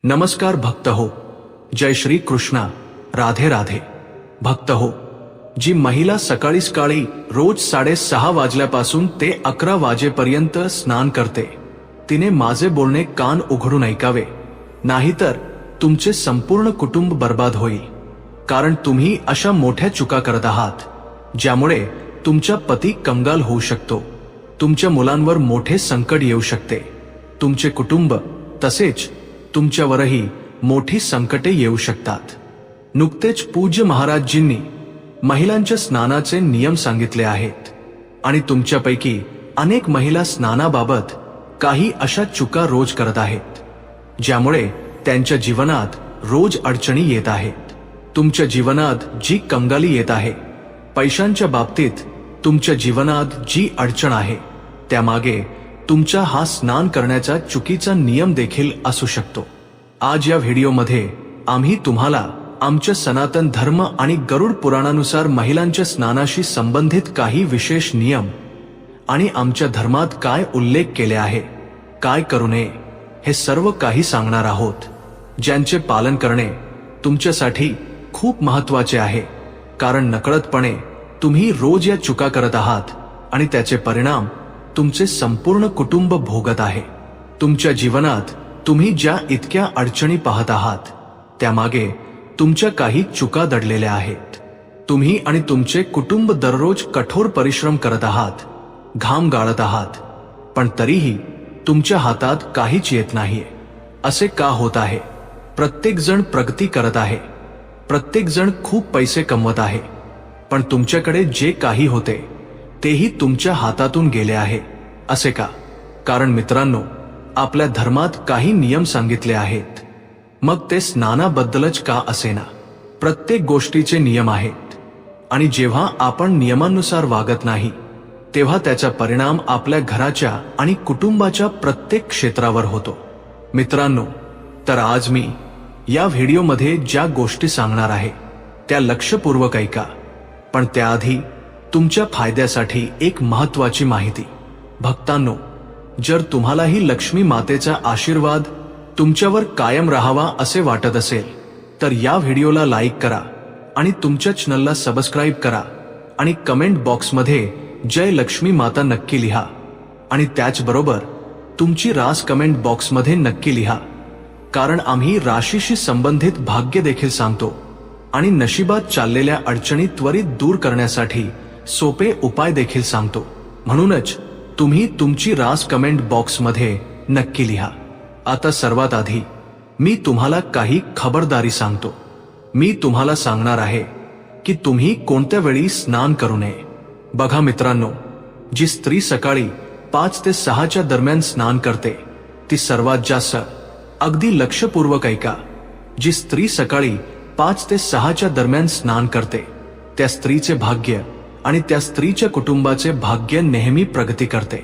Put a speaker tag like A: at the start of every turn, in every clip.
A: नमस्कार भक्त हो, जय श्री कृष्णा, राधे राधे। भक्त हो, जी महिला सकाळी रोज 6:30 वाजल्यापासून ते 11 वाजेपर्यंत स्नान करते, तिने माझे बोलणे कान उघडून ऐकावे, नाहीतर तुमचे संपूर्ण कुटुंब बर्बाद होईल। कारण तुम्ही अशा मोठ्या चुका करत आहात ज्यामुळे तुमचा पती कंगाल होऊ शकतो, तुमच्या मुलांवर मोठे संकट येऊ शकते, तुमचे कुटुंब तसेच तुमच्यावरही मोठी संकटे येऊ शकतात। नुकतेच पूज्य महाराजजींनी महिलांच्या स्नानाचे नियम सांगितले आहेत आणि तुमच्यापैकी अनेक महिला स्नानाबाबत काही अशा चुका रोज करत आहेत ज्यामुळे त्यांच्या जीवनात रोज अडचणी येत आहेत। तुमच्या जीवनात जी कंगाली येत आहे, पैशांच्या बाबतीत तुमच्या जीवनात जी अडचण आहे, त्यामागे तुमचा हा स्नान करण्याचा चुकीचा नियम देखील असू शकतो। आज या व्हिडिओमध्ये आम्ही तुम्हाला आमच्या सनातन धर्म आणि गरुड पुराणानुसार महिलांच्या स्नानाशी संबंधित काही विशेष नियम आणि आमच्या धर्मात काय उल्लेख केले आहे, काय करू नये, हे सर्व काही सांगणार आहोत, ज्यांचे पालन करणे तुमच्यासाठी खूप महत्त्वाचे आहे। कारण नकळतपणे तुम्ही रोज या चुका करत आहात आणि त्याचे परिणाम तुमचे संपूर्ण कुटुंब भोगत आहे। तुमच्या जीवनात तुम्ही ज्या इतक्या अडचणी पाहत आहात, त्यामागे तुमच्या काही चुका दडलेल्या आहेत। तुम्ही आणि तुमचे कुटुंब दररोज कठोर परिश्रम करत आहात, घाम गाळत आहात, पण तरीही तुमच्या हातात काहीच येत नाहीये। असे का होत आहे? प्रत्येक जण प्रगती करत आहे, प्रत्येक जण खूप पैसे कमवत आहे, पण तुमच्याकडे जे काही होते तेही तुमच्या हातातून गेले आहे। असे का? कारण मित्रांनो, आपल्या धर्मात काही नियम सांगितले आहेत, मग ते स्नानाबद्दलच का असेना, प्रत्येक गोष्टीचे नियम आहेत आणि जेव्हा आपण नियमानुसार वागत नाही तेव्हा त्याचा परिणाम आपल्या घराच्या आणि कुटुंबाच्या प्रत्येक क्षेत्रावर होतो। मित्रांनो, तर आज मी या व्हिडिओमध्ये ज्या गोष्टी सांगणार आहे त्या लक्षपूर्वक ऐका, पण त्याआधी तुमच्या फायद्यासाठी एक महत्त्वाची माहिती। भक्तांनो, जर तुम्हालाही लक्ष्मी मातेचा आशीर्वाद तुमच्यावर कायम राहावा असे वाटत असेल तर या व्हिडिओला लाईक करा आणि तुमच्या चॅनलला सबस्क्राईब करा आणि कमेंट बॉक्समध्ये जय लक्ष्मी माता नक्की लिहा आणि त्याचबरोबर तुमची रास कमेंट बॉक्समध्ये नक्की लिहा। कारण आम्ही राशीशी संबंधित भाग्य देखील सांगतो आणि नशिबात चाललेल्या अडचणी त्वरित दूर करण्यासाठी सोपे उपाय देखील सांगतो, म्हणूनच तुम्ही तुमची रास कमेंट बॉक्समध्ये नक्की लिहा। आता सर्वात आधी मी तुम्हाला काही खबरदारी सांगतो। मी तुम्हाला सांगणार आहे की तुम्ही कोणत्या वेळी स्नान करू नये। बघा मित्रांनो, जी स्त्री सकाळी 5 ते 6 दरम्यान स्नान करते ती सर्वात जास्त, अगदी लक्षपूर्वक ऐका, जी स्त्री सकाळी 5 ते 6 दरम्यान स्नान करते त्या स्त्रीचे भाग्य आणि त्या स्त्रीच्या कुटुंबाचे भाग्य नेहमी प्रगती करते।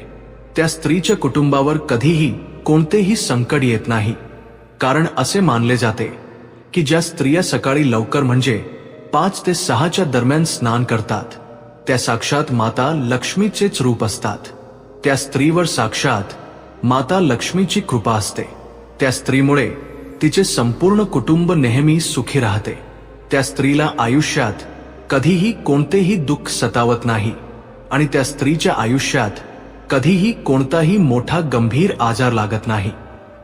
A: त्या स्त्रीच्या कुटुंबावर कधीही कोणतेही संकट येत नाही। कारण असे मानले जाते की ज्या स्त्रिया सकाळी लवकर म्हणजे 5 ते 6 दरम्यान स्नान करतात त्या साक्षात माता लक्ष्मीचेच रूप असतात। त्या स्त्रीवर साक्षात माता लक्ष्मीची कृपा असते। त्या स्त्रीमुळे तिचे संपूर्ण कुटुंब नेहमी सुखी राहते। त्या स्त्रीला आयुष्यात कधीही कोणतेही दुःख सतावत नाही आणि त्या स्त्रीच्या आयुष्यात कधीही कोणताही मोठा गंभीर आजार लागत नाही।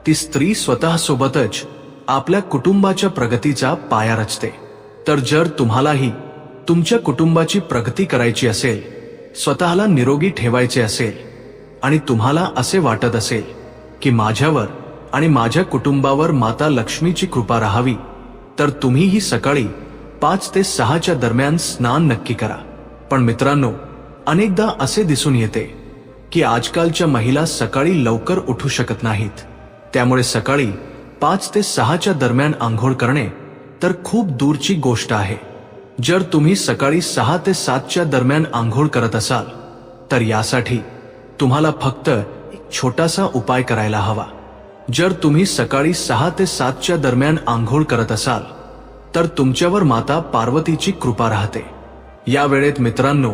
A: ती स्त्री स्वतःसोबतच आपल्या कुटुंबाच्या प्रगतीचा पाया रचते। तर जर तुम्हालाही तुमच्या कुटुंबाची प्रगती करायची असेल, स्वतःला निरोगी ठेवायचे असेल आणि तुम्हाला असे वाटत असेल की माझ्यावर आणि माझ्या कुटुंबावर माता लक्ष्मीची कृपा राहावी, तर तुम्हीही सकाळी 5 ते 6 दरम्यान स्नान नक्की करा। पण मित्रांनो, अनेकदा असे दिसून येते की आजकालच्या महिला सकाळी लवकर उठू शकत नाहीत, त्यामुळे सकाळी 5 ते 6 दरम्यान आंघोळ करणे तर खूप दूरची गोष्ट आहे। जर तुम्ही सकाळी 6 ते 7 दरम्यान आंघोळ करत असाल तर यासाठी तुम्हाला फक्त एक छोटासा उपाय करायला हवा। जर तुम्ही सकाळी 6 ते 7 दरम्यान आंघोळ करत असाल तर तुमच्यावर माता पार्वतीची कृपा राहते। या वेळेत मित्रांनो,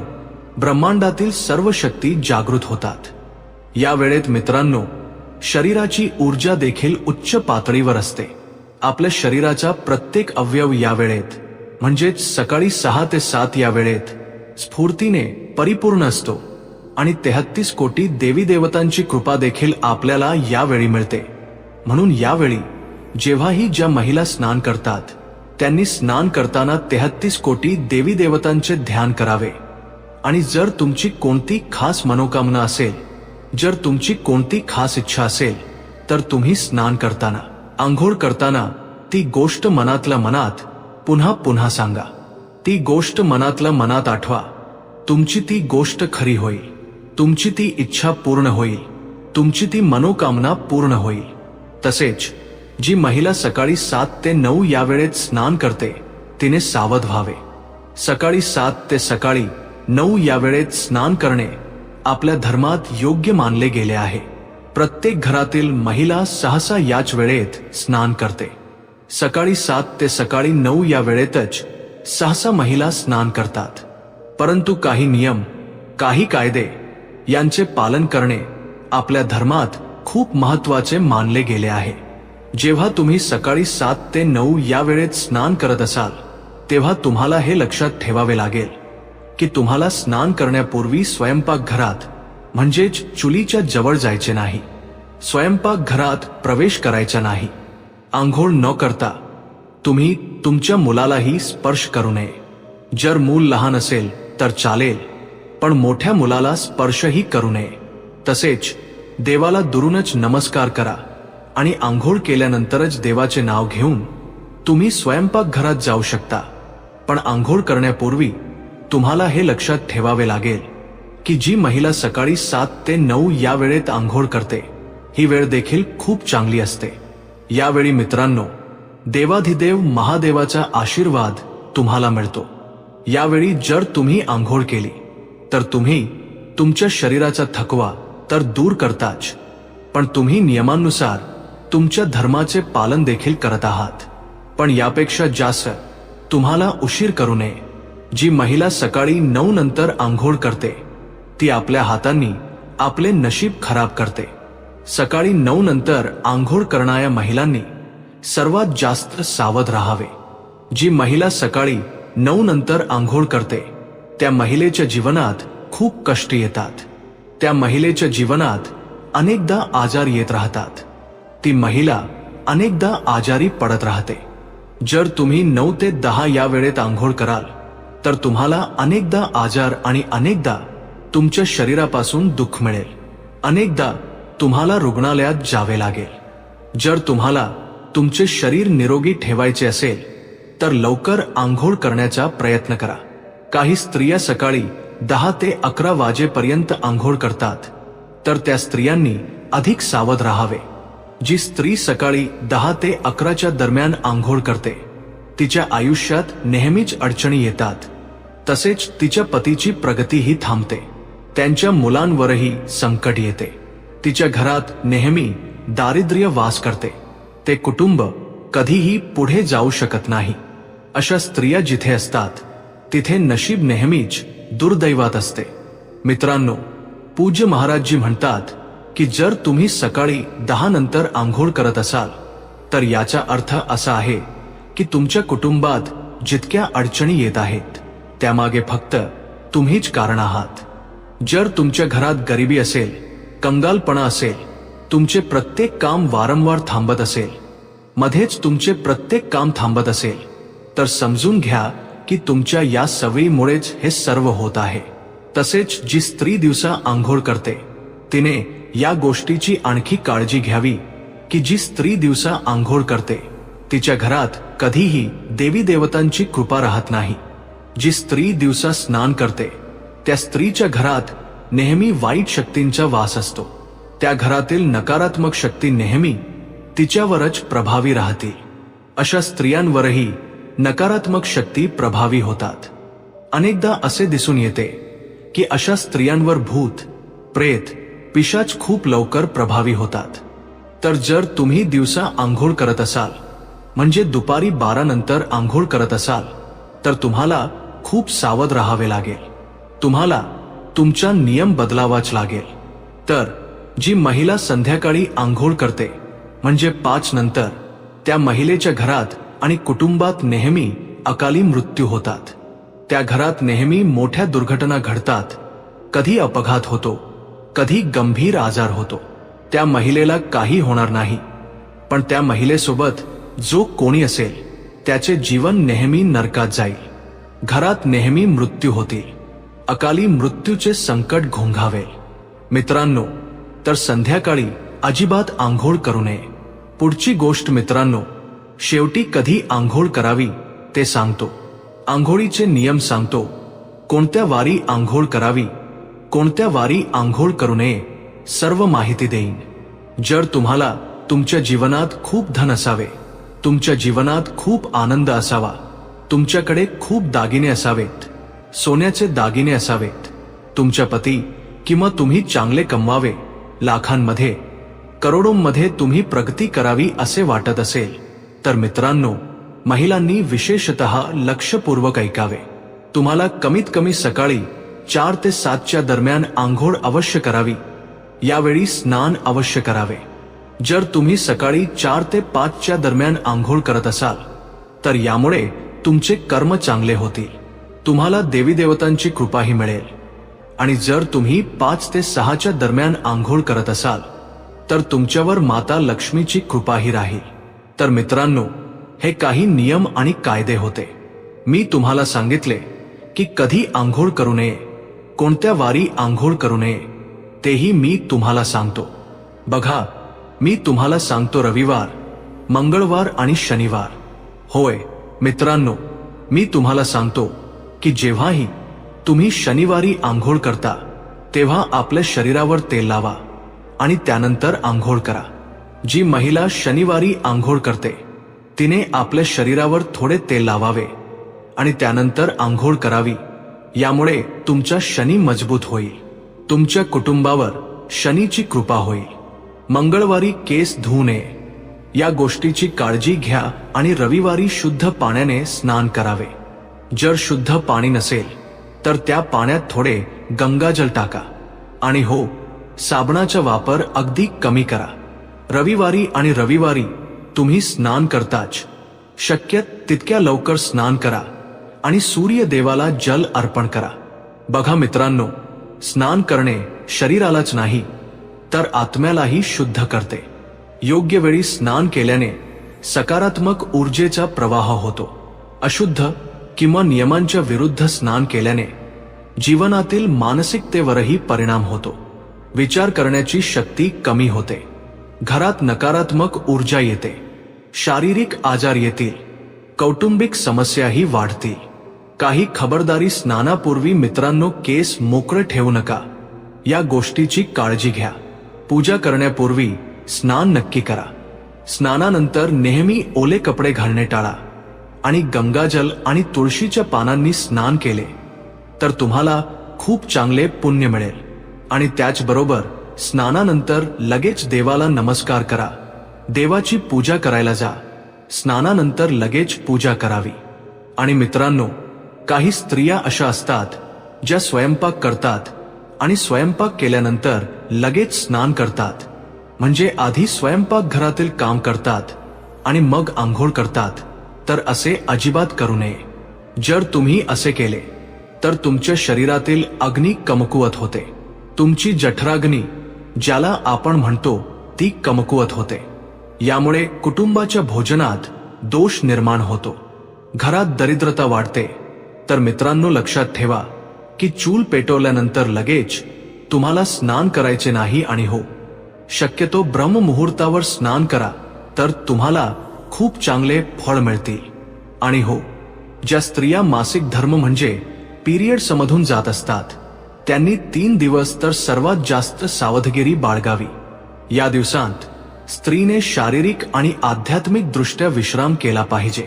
A: ब्रह्मांडातील सर्व शक्ती जागृत होतात। या वेळेत मित्रांनो, शरीराची ऊर्जा देखील उच्च पातळीवर असते। आपल्या शरीराचा प्रत्येक अवयव या वेळेत म्हणजेच सकाळी 6 ते 7 या वेळेत स्फूर्तीने परिपूर्ण असतो आणि 33 कोटी देवी देवतांची कृपा देखील आपल्याला यावेळी मिळते. म्हणून यावेळी जेव्हाही ज्या महिला स्नान करतात त्यांनी स्नान करताना 33 कोटी देवी देवतांचे ध्यान करावे. आणि जर तुमची कोणती खास मनोकामना असेल, जर तुमची कोणती खास इच्छा असेल, तर तुम्ही स्नान करताना, आंघोळ करताना ती गोष्ट मनातल्या मनात पुन्हा पुन्हा सांगा. ती गोष्ट मनातल्या मनात आठवा. तुमची ती गोष्ट खरी होईल, तुमची ती इच्छा पूर्ण होईल, तुमची ती मनोकामना पूर्ण होईल. तसेच जी महिला सकाळी 7 ते 9 या वेळेत स्नान करते तिने सावध व्हावे. सकाळी 7 ते सकाळी 9 या वेळेत स्नान करणे आपल्या धर्मात योग्य मानले गेले आहे. प्रत्येक घरातील महिला सहसा याच वेळेत स्नान करते. सकाळी 7 ते सकाळी 9 या वेळेतच सहसा महिला स्नान करतात. परंतु काही नियम, काही कायदे यांचे पालन करणे आपल्या धर्मात खूप महत्त्वाचे मानले गेले आहे. जेव्हा तुम्ही सकाळी 7 ते 9 या वेळेत स्नान करत असाल तेव्हा तुम्हाला हे लक्षात ठेवावे लागेल की तुम्हाला स्नान करण्यापूर्वी स्वयंपाकघरात म्हणजेच चुलीच्या जवळ जायचे नाही. स्वयंपाकघरात प्रवेश करायचा नाही. आंघोळ न करता तुम्ही तुमच्या मुलालाही स्पर्श करू नये. जर मूल लहान असेल तर चालेल, पण मोठ्या मुलाला स्पर्शही करू नये. तसेच देवाला दुरूनच नमस्कार करा आणि आंघोळ केल्यानंतरच देवाचे नाव घेऊन तुम्ही स्वयंपाकघरात जाऊ शकता. पण आंघोळ करण्यापूर्वी तुम्हाला हे लक्षात ठेवावे लागेल की जी महिला सकाळी 7 ते 9 या वेळेत आंघोळ करते ही वेळ देखील खूप चांगली असते. यावेळी मित्रांनो, देवाधिदेव महादेवाचा आशीर्वाद तुम्हाला मिळतो. यावेळी जर तुम्ही आंघोळ केली तर तुम्ही तुमच्या शरीराचा थकवा तर दूर करताच, पण तुम्ही नियमानुसार तुमच्या धर्माचे पालन देखील करत आहात. पण यापेक्षा जास्त तुम्हाला उशीर करू नये. जी महिला सकाळी 9 नंतर आंघोळ करते ती आपल्या हातांनी आपले नशीब खराब करते. सकाळी 9 नंतर आंघोळ करणाऱ्या महिलांनी सर्वात जास्त सावध राहावे. जी महिला सकाळी 9 नंतर आंघोळ करते त्या महिलेच्या जीवनात खूप कष्ट येतात. त्या महिलेच्या जीवनात अनेकदा आजार येत राहतात. ती महिला अनेकदा आजारी पडत राहते. जर तुम्ही 9 ते 10 या वेळेत आंघोळ कराल तर तुम्हाला अनेकदा आजार आणि अनेकदा तुमच्या शरीरापासून दुःख मिळेल. अनेकदा तुम्हाला रुग्णालयात जावे लागेल. जर तुम्हाला तुमचे शरीर निरोगी ठेवायचे असेल तर लवकर आंघोळ करण्याचा प्रयत्न करा. काही स्त्रिया सकाळी 10 ते 11 वाजेपर्यंत आंघोळ करतात, तर त्या स्त्रियांनी अधिक सावध राहावे. जी स्त्री सकाळी 10 ते 11च्या दरम्यान आंघोळ करते तिच्या आयुष्यात नेहमीच अडचणी येतात. तसेच तिच्या पतीची प्रगतीही थांबते. त्यांच्या मुलांवरही संकट येते. तिच्या घरात नेहमी दारिद्र्य वास करते. ते कुटुंब कधीही पुढे जाऊ शकत नाही. अशा स्त्रिया जिथे असतात तिथे नशीब नेहमीच दुर्दैवात असते. मित्रांनो, पूज्य महाराजजी म्हणतात की जर तुम्ही सकाळी 10 नंतर आंघोळ करत असाल तर याचा अर्थ असा आहे की तुमच्या कुटुंबात जितक्या अडचणी येत आहेत त्यामागे फक्त तुम्हीच कारण आहात. जर तुमच्या घरात गरिबी असेल, कंगालपणा असेल, तुमचे प्रत्येक काम वारंवार थांबत असेल, मध्येच तुमचे प्रत्येक काम थांबत असेल, तर समजून घ्या की तुमच्या या सवयीमुळेच हे सर्व होत आहे. तसेच जी स्त्री दिवसा आंघोळ करते तिने या गोष्टीची आणखी काळजी घ्यावी की जी स्त्री दिवसा आंघोळ करते तिच्या घरात कधीही देवी देवतांची कृपा राहत नाही. जी स्त्री दिवसा स्नान करते त्या स्त्रीच्या घरात नेहमी वाईट शक्तींचा वास असतो. त्या घरातील नकारात्मक शक्ती नेहमी तिच्यावरच प्रभावी राहतील. अशा स्त्रियांवरही नकारात्मक शक्ती प्रभावी होतात. अनेकदा असे दिसून येते की अशा स्त्रियांवर भूत, प्रेत, पिशाच खूप लवकर प्रभावी होतात. तर जर तुम्ही दिवसा आंघोळ करत असाल म्हणजे दुपारी 12 नंतर आंघोळ करत असाल तर तुम्हाला खूप सावध राहावे लागेल. तुम्हाला तुमचा नियम बदलावाच लागेल. तर जी महिला संध्याकाळी आंघोळ करते म्हणजे 5 नंतर त्या महिलेच्या घरात आणि कुटुंबात नेहमी अकाली मृत्यू होतात. त्या घरात नेहमी मोठ्या दुर्घटना घडतात. कधी अपघात होतो, कधी गंभीर आजार होतो. त्या महिलेला काही होणार नाही, पण त्या महिलेसोबत जो कोणी असेल त्याचे जीवन नेहमी नरकात जाईल. घरात नेहमी मृत्यू होतील. अकाली मृत्यूचे संकट घोंघावेल. मित्रांनो, तर संध्याकाळी अजिबात आंघोळ करू नये. पुढची गोष्ट मित्रांनो, शेवटी कधी आंघोळ करावी ते सांगतो. आंघोळीचे नियम सांगतो. कोणत्या वारी आंघोळ करावी, कोणत्या वारी आंघोळ करू नये, सर्व माहिती देईन. जर तुम्हाला तुमच्या जीवनात खूप धन असावे, तुमच्या जीवनात खूप आनंद असावा, तुमच्याकडे खूप दागिने असावेत, सोन्याचे दागिने असावेत, तुमच्या पती किंवा तुम्ही चांगले कमवावे, लाखांमध्ये करोडोंमध्ये तुम्ही प्रगती करावी असे वाटत असेल, तर मित्रांनो, महिलांनी विशेषतः लक्षपूर्वक ऐकावे. तुम्हाला कमीत कमी सकाळी 4 ते 7 दरम्यान आंघोळ अवश्य करावी. यावेळी स्नान अवश्य करावे. जर तुम्ही सकाळी 4 ते 5 दरम्यान आंघोळ करत असाल तर यामुळे तुमचे कर्म चांगले होतील. तुम्हाला देवी देवतांची कृपाही मिळेल. आणि जर तुम्ही 5 ते 6 दरम्यान आंघोळ करत असाल तर तुमच्यावर माता लक्ष्मीची कृपाही राहील. तर मित्रांनो, हे काही नियम आणि कायदे होते. मी तुम्हाला सांगितले की कधी आंघोळ करू नये, कोणत्या वारी आंघोळ करू नये, तेही मी तुम्हाला सांगतो. बघा, मी तुम्हाला सांगतो रविवार, मंगळवार आणि शनिवार. होय मित्रांनो, मी तुम्हाला सांगतो की जेव्हाही तुम्ही शनिवारी आंघोळ करता तेव्हा आपल्या शरीरावर तेल लावा आणि त्यानंतर आंघोळ करा. जी महिला शनिवारी आंघोळ करते तिने आपल्या शरीरावर थोडे तेल लावावे आणि त्यानंतर आंघोळ करावी. यामुळे तुमचा शनी मजबूत होईल. तुमच्या कुटुंबावर शनीची कृपा होईल. मंगळवारी केस धुवू नये, या गोष्टीची काळजी घ्या. आणि रविवारी शुद्ध पाण्याने स्नान करावे. जर शुद्ध पाणी नसेल तर त्या पाण्यात थोडे गंगाजल टाका. आणि हो, साबणाचा वापर अगदी कमी करा. रविवारी तुम्ही स्नान करताच शक्य तितक्या लवकर स्नान करा आणि सूर्य देवाला जल अर्पण करा. बघा मित्रांनो, स्नान करणे शरीरालाच नाही तर आत्म्यालाही शुद्ध करते. योग्य वेळी स्नान केल्याने सकारात्मक ऊर्जेचा प्रवाह होतो. अशुद्ध किंवा नियमांच्या विरुद्ध स्नान केल्याने जीवनातील मानसिकतेवरही परिणाम होतो. विचार करण्याची शक्ती कमी होते. घरात नकारात्मक ऊर्जा येते. शारीरिक आजार येतील. कौटुंबिक समस्याही वाढतील. काही खबरदारी स्नानापूर्वी मित्रांनो, केस मोकळे ठेवू नका. या गोष्टीची काळजी घ्या. पूजा करण्यापूर्वी स्नान नक्की करा. स्नानानंतर नेहमी ओले कपडे घालणे टाळा. आणि गंगाजल आणि तुळशीच्या पानांनी स्नान केले तर तुम्हाला खूप चांगले पुण्य मिळेल. आणि त्याचबरोबर स्नानानंतर लगेच देवाला नमस्कार करा. देवाची पूजा करायला जा. स्नानानंतर लगेच पूजा करावी. आणि मित्रांनो, काही स्त्रिया अशा असतात ज्या स्वयंपाक करतात आणि स्वयंपाक केल्यानंतर लगेच स्नान करतात. म्हणजे आधी स्वयंपाकघरातील काम करतात आणि मग आंघोळ करतात. तर असे अजिबात करू नये. जर तुम्ही असे केले तर तुमच्या शरीरातील अग्नी कमकुवत होते. तुमची जठराग्नी ज्याला आपण म्हणतो ती कमकुवत होते. यामुळे कुटुंबाच्या भोजनात दोष निर्माण होतो. घरात दरिद्रता वाढते. तर मित्रांनो, लक्षात ठेवा की चूल पेटवल्यानंतर लगेच तुम्हाला स्नान करायचे नाही. आणि हो, शक्यतो ब्रह्ममुहूर्तावर स्नान करा तर तुम्हाला खूप चांगले फळ मिळतील. आणि हो, ज्या स्त्रिया मासिक धर्म म्हणजे पिरियड्समधून जात असतात त्यांनी 3 दिवस तर सर्वात जास्त सावधगिरी बाळगावी. या दिवसांत स्त्रीने शारीरिक आणि आध्यात्मिक दृष्ट्या विश्राम केला पाहिजे.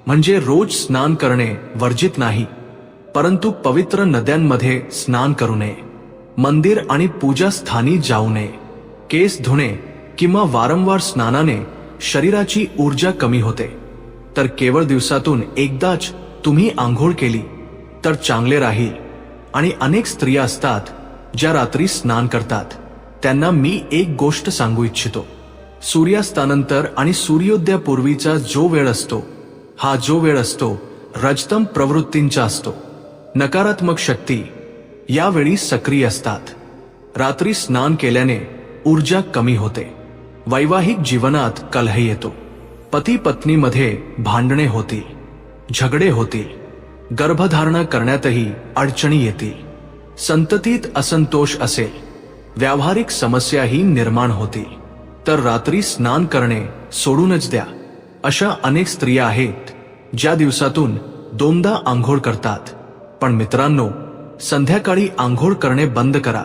A: म्हणजे रोज स्नान करणे वर्जित नाही, परंतु पवित्र नद्यांमध्ये स्नान करू नये. मंदिर आणि पूजा स्थानी जाऊ नये. केस धुणे किंवा वारंवार स्नानाने शरीराची ऊर्जा कमी होते. तर केवळ दिवसातून एकदाच तुम्ही आंघोळ केली तर चांगले राहील. आणि अनेक स्त्रिया असतात ज्या रात्री स्नान करतात. त्यांना मी एक गोष्ट सांगू इच्छितो सूर्यास्तानंतर आणि सूर्योदयापूर्वीचा जो वेळ असतो, हा जो वेळ असतो रजतम प्रवृत्तींचा असतो. नकारात्मक शक्ती यावेळी सक्रिय असतात. रात्री स्नान केल्याने ऊर्जा कमी होते. वैवाहिक जीवनात कलह येतो. पती पत्नीमध्ये भांडणे होतील, झगडे होतील. गर्भधारणा करण्यातही अडचणी येतील. संततीत असंतोष असेल, व्यावहारिक समस्याही निर्माण होतील. तर रात्री स्नान करणे सोडूनच द्या. अशा अनेक स्त्रिया आहेत ज्या दिवसातून 2दा आंघोळ करतात. पण मित्रांनो, संध्याकाळी आंघोळ करणे बंद करा.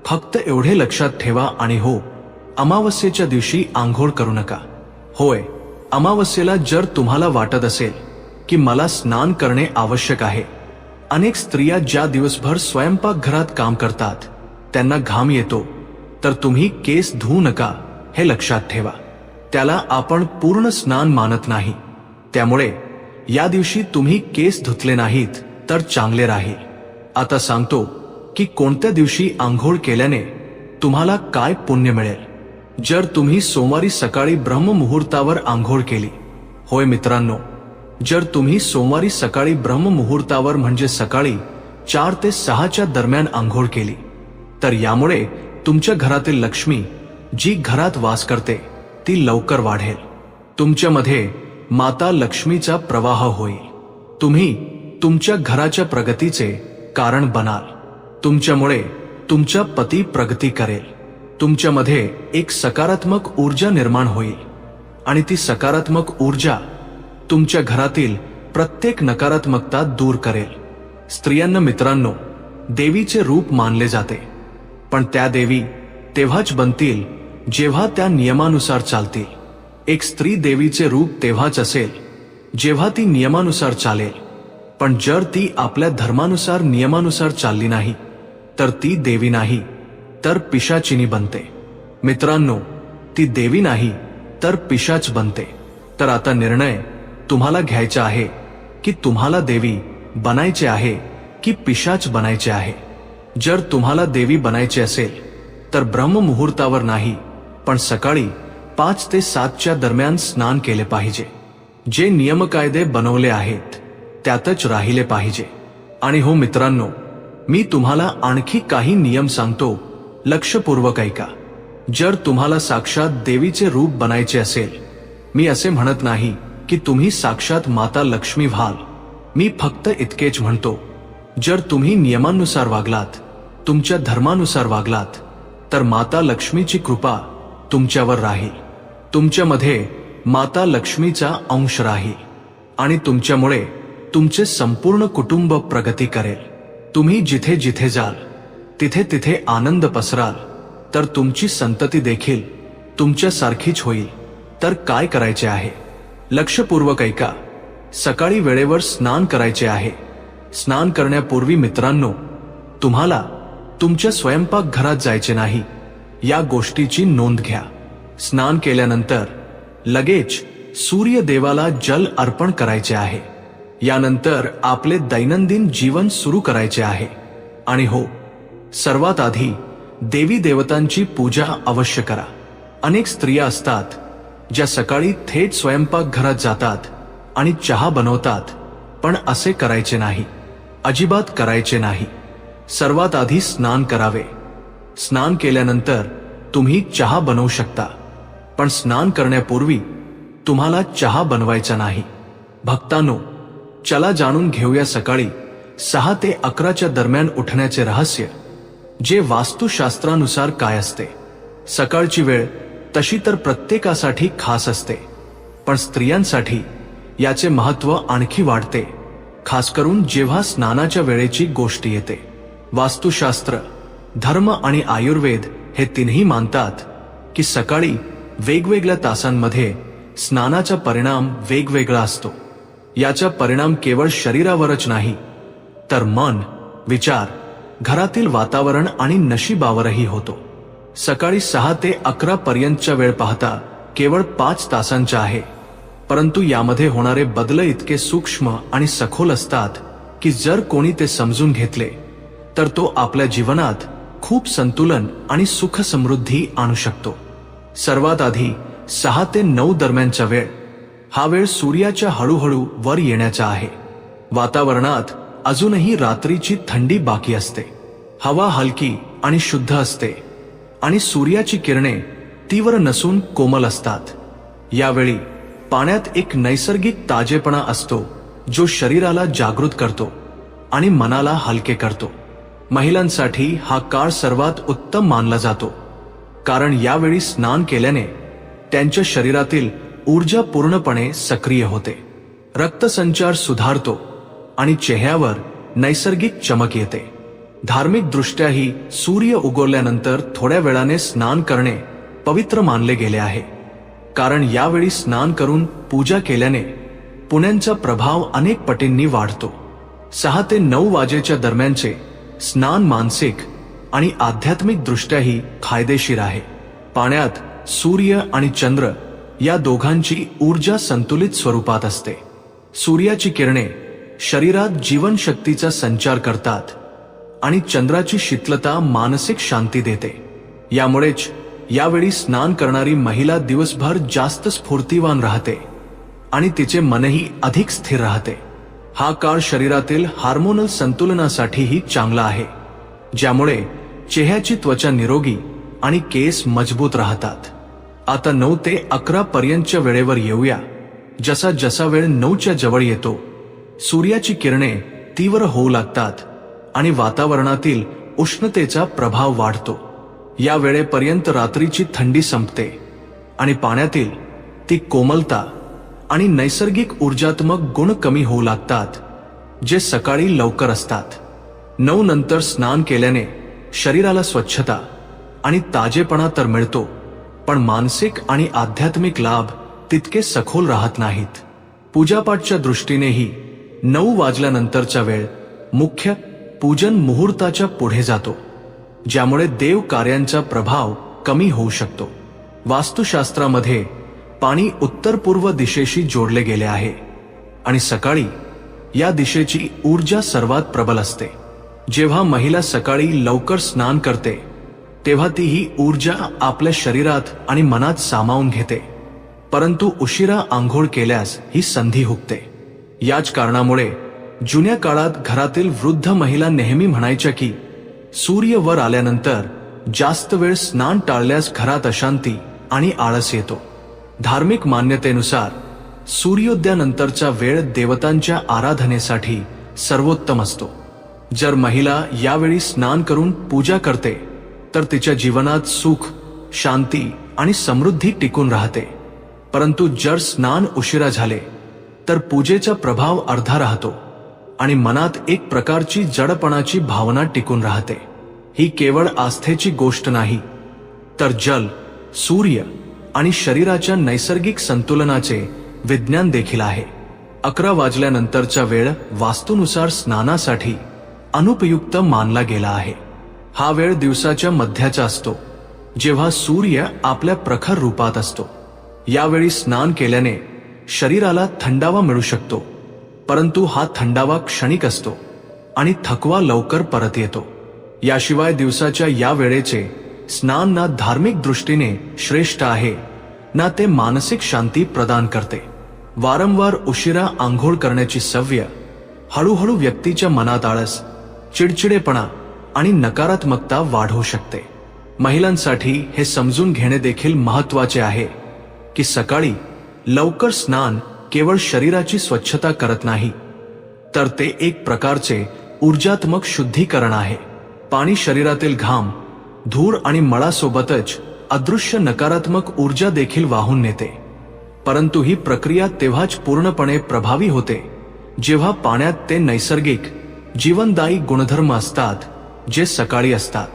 A: फक्त एवढे लक्षात ठेवा. आणि हो, अमावस्येच्या दिवशी आंघोळ करू नका. होय, अमावस्येला जर तुम्हाला वाटत असेल की मला स्नान करणे आवश्यक आहे. अनेक स्त्रिया ज्या दिवसभर स्वयंपाकघरात काम करतात त्यांना घाम येतो, तर तुम्ही केस धुवू नका हे लक्षात ठेवा. त्याला आपण पूर्ण स्नान मानत नाही. त्यामुळे या दिवशी तुम्ही केस धुतले नाहीत तर चांगले राहील. आता सांगतो की कोणत्या दिवशी आंघोळ केल्याने तुम्हाला काय पुण्य मिळेल. जर तुम्ही सोमवारी सकाळी ब्रह्ममुहूर्तावर आंघोळ केली, होय मित्रांनो, जर तुम्ही सोमवारी सकाळी ब्रह्ममुहूर्तावर म्हणजे सकाळी 4 ते 6च्या दरम्यान आंघोळ केली, तर यामुळे तुमच्या घरातील लक्ष्मी जी घरात वास करते ती लवकर वाढेल. तुमच्यामध्ये माता लक्ष्मीचा प्रवाह होईल. तुम्ही तुमच्या घराच्या प्रगतीचे कारण बनाल. तुमच्यामुळे तुमचा पती प्रगती करेल. तुमच्यामध्ये एक सकारात्मक ऊर्जा निर्माण होईल आणि ती सकारात्मक ऊर्जा तुमच्या घरातील प्रत्येक नकारात्मकता दूर करेल. स्त्रियांना मित्रांनो देवीचे रूप मानले जाते, पण त्या देवी तेव्हाच बनतील जेव्हा त्या नियमानुसार चालतील. एक स्त्री देवीचे रूप तेव्हाच असेल जेव्हा ती नियमानुसार चालेल. पण जर ती आपल्या धर्मानुसार नियमानुसार चालली नाही तर ती देवी नाही तर पिशाचिनी बनते. मित्रांनो, ती देवी नाही तर पिशाच बनते. तर आता निर्णय तुम्हाला घ्यायचा आहे की तुम्हाला देवी बनायचे आहे की पिशाच बनायचे आहे. जर तुम्हाला देवी बनायचे असेल तर ब्रह्ममुहूर्तावर नाही, पण सकाळी 5 ते 7च्या दरम्यान स्नान केले पाहिजे. जे नियमकायदे बनवले आहेत त्यातच राहिले पाहिजे. आणि हो मित्रांनो, मी तुम्हाला आणखी काही नियम सांगतो, लक्षपूर्वक ऐका. जर तुम्हाला साक्षात देवीचे रूप बनायचे असेल, मी असे म्हणत नाही की तुम्ही साक्षात माता लक्ष्मी व्हाल. मी फक्त इतकेच म्हणतो, जर तुम्ही नियमानुसार वागलात, तुमच्या धर्मानुसार वागलात, तर माता लक्ष्मीची कृपा तुमच्यावर राहील. तुमच्यामध्ये माता लक्ष्मीचा अंश राहील आणि तुमच्यामुळे तुमचे संपूर्ण कुटुंब प्रगती करेल. तुम्ही जिथे जिथे जाल तिथे तिथे आनंद पसराल, तर तुमची संतती देखील तुमच्यासारखीच होईल. तर काय करायचे आहे? लक्षपूर्वक ऐका. सकाळी वेळेवर स्नान करायचे आहे. स्नान करण्यापूर्वी मित्रांनो, तुम्हाला तुमच्या स्वयंपाकघरात जायचे नाही, या गोष्टीची नोंद घ्या. स्नान केल्यानंतर लगेच सूर्यदेवाला जल अर्पण करायचे आहे. यानंतर आपले दैनंदिन जीवन सुरू करायचे आहे. आणि हो, सर्वात आधी देवी देवतांची पूजा अवश्य करा. अनेक स्त्रिया असतात ज्या सकाळी थेट स्वयंपाकघरात जातात आणि चहा बनवतात, पण असे करायचे नाही, अजिबात करायचे नाही. सर्वात आधी स्नान करावे. स्नान केल्यानंतर तुम्ही चहा बनवू शकता, पण स्नान करण्यापूर्वी तुम्हाला चहा बनवायचा नाही. भक्तांनो, चला जाणून घेऊया सकाळी 6 ते 11च्या दरम्यान उठण्याचे रहस्य, जे वास्तुशास्त्रानुसार काय असते. सकाळची वेळ तशी तर प्रत्येकासाठी खास असते, पण स्त्रियांसाठी याचे महत्त्व आणखी वाढते, खास करून जेव्हा स्नानाच्या वेळेची गोष्ट येते. वास्तुशास्त्र, धर्म आणि आयुर्वेद हे तिन्ही मानतात की सकाळी वेगवेगळ्या तासांमध्ये स्नानाचा परिणाम वेगवेगळा असतो. याचा परिणाम केवळ शरीरावरच नाही, तर मन, विचार, घरातील वातावरण आणि नशिबावरही होतो. सकाळी 6 ते 11 पर्यंतच्या वेळ पाहता केवळ 5 तासांचा आहे, परंतु यामध्ये होणारे बदल इतके सूक्ष्म आणि सखोल असतात की जर कोणी ते समजून घेतले तर तो आपल्या जीवनात खूप संतुलन आणि सुख समृद्धी आणू शकतो. सर्वात आधी 6 ते 9 दरम्यानचा वेळ हा वेळ सूर्याच्या हळूहळू वर येण्याचा आहे. वातावरणात अजूनही रात्रीची थंडी बाकी असते. हवा हलकी आणि शुद्ध असते आणि सूर्याची किरणे तीव्र नसून कोमल असतात. यावेळी पाण्यात एक नैसर्गिक ताजेपणा असतो जो शरीराला जागृत करतो आणि मनाला हलके करतो. महिलांसाठी हा काळ सर्वात उत्तम मानला जातो, कारण यावेळी स्नान केल्याने त्यांच्या शरीरातील ऊर्जा पूर्णपणे सक्रिय होते, रक्तसंचार सुधारतो आणि चेहऱ्यावर नैसर्गिक चमक येते. धार्मिक दृष्ट्याही सूर्य उगवल्यानंतर थोड्या वेळाने स्नान करणे पवित्र मानले गेले आहे, कारण यावेळी स्नान करून पूजा केल्याने पुण्यांचा प्रभाव अनेक पटींनी वाढतो. 6 ते 9 वाजेच्या दरम्यानचे स्नान मानसिक आणि आध्यात्मिक दृष्ट्याही फायदेशीर आहे. पाण्यात सूर्य आणि चंद्र या दोघांची ऊर्जा संतुलित स्वरूपात असते. सूर्याची किरणे शरीरात जीवनशक्तीचा संचार करतात आणि चंद्राची शीतलता मानसिक शांती देते. यामुळेच यावेळी स्नान करणारी महिला दिवसभर जास्त स्फूर्तिवान राहते आणि तिचे मनही अधिक स्थिर राहते. हा काळ शरीरातील हार्मोनल संतुलनासाठीही चांगला आहे, ज्यामुळे चेहऱ्याची त्वचा निरोगी आणि केस मजबूत राहतात. आता 9 ते 11 पर्यंतच्या वेळेवर येऊया. जसा जसा वेळ 9च्या जवळ येतो, सूर्याची किरणे तीव्र होऊ लागतात आणि वातावरणातील उष्णतेचा प्रभाव वाढतो. या वेळेपर्यंत रात्रीची थंडी संपते आणि पाण्यातील ती कोमलता आणि नैसर्गिक ऊर्जात्मक गुण कमी होऊ लागतात, जे सकाळी लवकर असतात. 9 नंतर स्नान केल्याने शरीराला स्वच्छता आणि ताजेपणा तर मिळतो, पण मानसिक आणि आध्यात्मिक लाभ तितके सखोल राहत नाहीत. पूजापाठच्या दृष्टीनेही 9 वाजल्यानंतरचा वेळ मुख्य पूजन मुहूर्ताच्या पुढे जातो, ज्यामुळे देव कार्यांचा प्रभाव कमी होऊ शकतो. वास्तुशास्त्रामध्ये पाणी उत्तर पूर्व दिशेशी जोडले गेले आहे आणि सकाळी या दिशेची ऊर्जा सर्वात प्रबल असते. जेव्हा महिला सकाळी लवकर स्नान करते, तेव्हा ती ही ऊर्जा आपल्या शरीरात आणि मनात सामावून घेते. परंतु उशिरा आंघोळ केल्यास ही संधी हुकते. याच कारणामुळे जुन्या काळात घरातील वृद्ध महिला नेहमी म्हणायच्या की सूर्य वर आल्यानंतर जास्त वेळ स्नान टाळल्यास घरात अशांती आणि आळस येतो. धार्मिक मान्यतेनुसार सूर्योदयानंतरचा वेळ देवतांच्या आराधनेसाठी सर्वोत्तम असतो. जर महिला यावेळी स्नान करून पूजा करते, तर तिच्या जीवनात सुख, शांती आणि समृद्धी टिकून राहते. परंतु जर स्नान उशिरा झाले, तर पूजेचा प्रभाव अर्धा राहतो आणि मनात एक प्रकारची जडपणाची भावना टिकून राहते. ही केवळ आस्थेची गोष्ट नाही, तर जल, सूर्य आणि शरीराच्या नैसर्गिक संतुलनाचे विज्ञान देखील आहे. 11 वाजल्यानंतरचा वेळ वास्तूनुसार स्नानासाठी अनुपयुक्त मानला गेला आहे. हा वेळ दिवसाच्या मध्याचा असतो, जेव्हा सूर्य आपल्या प्रखर रूपात असतो. यावेळी स्नान केल्याने शरीराला थंडावा मिळू शकतो, परंतु हा थंडावा क्षणिक असतो आणि थकवा लवकर परत येतो. याशिवाय दिवसाच्या या वेळेचे स्नान ना धार्मिक दृष्टीने श्रेष्ठ आहे, ना ते मानसिक शांती प्रदान करते. वारंवार उशिरा आंघोळ करण्याची सवय हळूहळू व्यक्तीच्या मनात आळस, चिडचिडेपणा आणि नकारात्मकता वाढवू शकते. महिलांसाठी हे समजून घेणे देखील महत्त्वाचे आहे की सकाळी लवकर स्नान केवळ शरीराची स्वच्छता करत नाही, तर ते एक प्रकारचे ऊर्जात्मक शुद्धीकरण आहे. पाणी शरीरातील घाम, धूर आणि मळासोबतच अदृश्य नकारात्मक ऊर्जा देखील वाहून नेते. परंतु ही प्रक्रिया तेव्हाच पूर्णपणे प्रभावी होते जेव्हा पाण्यात ते नैसर्गिक, जीवनदायी गुणधर्म असतात जे सकाळी असतात.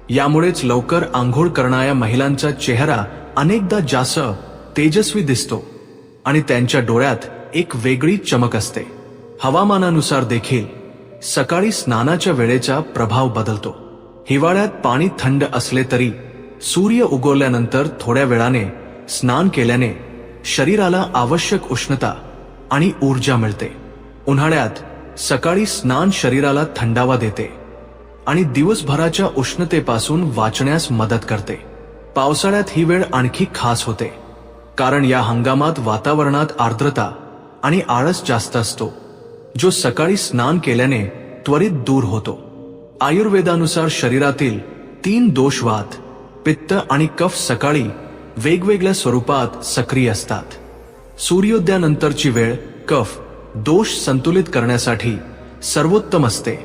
A: यामुळेच लवकर आंघोळ करणाऱ्या महिलांचा चेहरा अनेकदा जास्त तेजस्वी दिसतो आणि त्यांच्या डोळ्यात एक वेगळी चमक असते. हवामानानुसार देखील सकाळी स्नानाच्या वेळेचा प्रभाव बदलतो. हिवाळ्यात पाणी थंड असले तरी सूर्य उगवल्यानंतर थोड्या वेळाने स्नान केल्याने शरीराला आवश्यक उष्णता आणि ऊर्जा मिळते. उन्हाळ्यात सकाळी स्नान शरीराला थंडावा देते आणि दिवसभराच्या उष्णतेपासून वाचण्यास मदत करते. पावसाळ्यात ही वेळ आणखी खास होते, कारण या हंगामात वातावरणात आर्द्रता आणि आळस जास्त असतो, जो सकाळी स्नान केल्याने त्वरित दूर होतो. आयुर्वेदानुसार शरीरातील 3 दोष वात, पित्त आणि कफ सकाळी वेगवेगळ्या स्वरूपात सक्रिय असतात. सूर्योदयानंतरची वेळ कफ दोष संतुलित करण्यासाठी सर्वोत्तम असते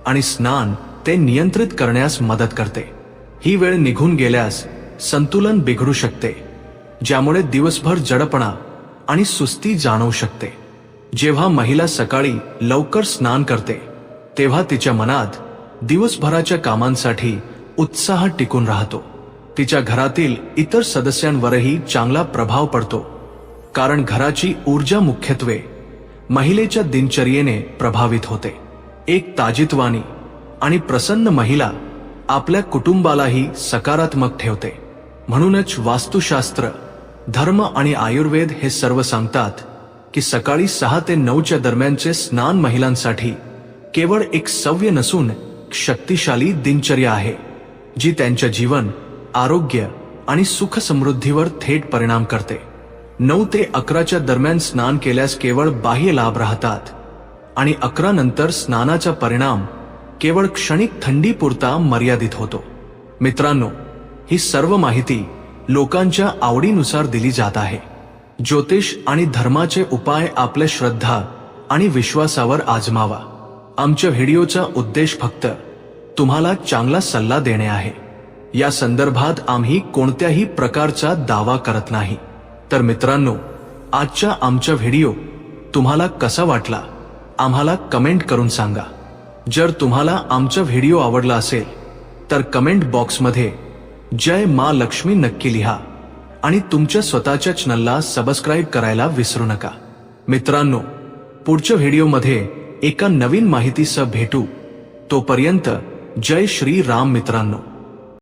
A: आणि स्नान ते नियंत्रित करण्यास मदत करते. ही वेळ निघून गेल्यास संतुलन बिघडू शकते, ज्यामुळे दिवसभर जडपणा आणि सुस्ती जाणवू शकते. जेव्हा महिला सकाळी लवकर स्नान करते तेव्हा तिच्या मनात दिवसभराच्या कामांसाठी उत्साह टिकून राहतो. तिच्या घरातील इतर सदस्यांवरही चांगला प्रभाव पडतो, कारण घराची ऊर्जा मुख्यत्वे महिलेच्या दिनचर्येने प्रभावित होते. एक ताजितवानी आणि प्रसन्न महिला आपल्या कुटुंबालाही सकारात्मक ठेवते. म्हणूनच वास्तुशास्त्र, धर्म आणि आयुर्वेद हे सर्व सांगतात की सकाळी 6 ते 9च्या दरम्यानचे स्नान महिलांसाठी केवळ एक सवय नसून शक्तिशाली दिनचर्या आहे, जी त्यांच्या जीवन, आरोग्य आणि सुख समृद्धीवर थेट परिणाम करते. 9 ते 11च्या दरम्यान स्नान केल्यास केवळ बाह्य लाभ राहतात आणि 11 नंतर स्नानाचा परिणाम केवळ क्षणिक थंडीपुरता मर्यादित होतो. मित्रांनो, ही सर्व माहिती लोकांच्या आवडीनुसार दिली जात आहे. ज्योतिष आणि धर्माचे उपाय आपल्या श्रद्धा आणि विश्वासावर आजमावा. आमच्या व्हिडिओचा उद्देश फक्त तुम्हाला चांगला सल्ला देणे आहे. या संदर्भात आम्ही कोणत्याही प्रकारचा दावा करत नाही. तर मित्रांनो, आजच्या आमचा व्हिडिओ तुम्हाला कसा वाटला आम्हाला कमेंट करून सांगा. जर तुम्हाला आमचा व्हिडिओ आवडला असेल तर कमेंट बॉक्समध्ये जय मा लक्ष्मी नक्की लिहा आणि तुमच्या स्वतःच्या चॅनलला सबस्क्राईब करायला विसरू नका. मित्रांनो, पुढच्या व्हिडिओमध्ये एका नवीन माहितीसह भेटू. तोपर्यंत जय श्री राम मित्रांनो.